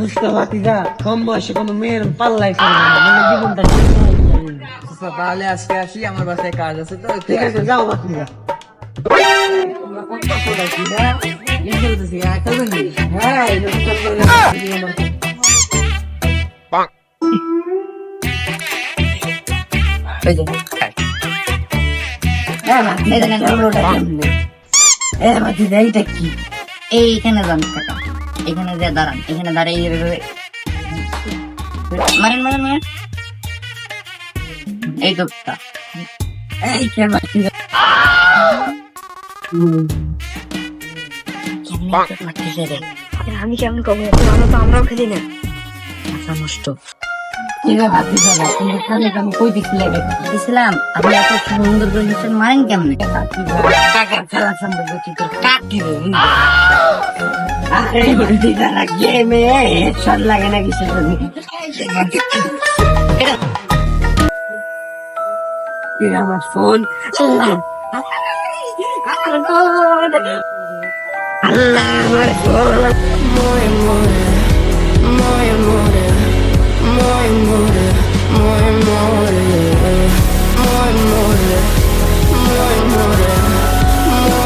বুঝতে পারছি যা কম বয়সে কোনো মেয়ের পাল্লাই করবে না মানে জীবনটা আচ্ছা, তাহলে আজকে আসি, আমার বাসায় কাজ আছে তো। ঠিক আছে যাও বাকি যা হ্যাঁ এই যে দোকান করে ওই যে এখানে ডাউনলোড আছে। বাকি যা এইটা কি এইখানে যান কাকা, এখানে যে দাঁড়ান, এখানে দাঁড়িয়ে এইভাবে মারেন মারেন মারেন, এই তো এই কে বাকি যা আমি কেমন কমে আমরা তো আমরাও খেলি না। আচ্ছা নষ্ট ঠিক আছে বাকি যা কিন্তু খালি আমি কই দিছিলাম দিছিলাম, আপনি এত সুন্দর করে দিচ্ছেন, মারেন কেমনে? টাকা খেলা সম্পর্কে কি তোর কাটি রে আরে বলছি তারা গেমে হেডশট লাগে না কিছু আমার ফোন আল্লাহ আমার ফোন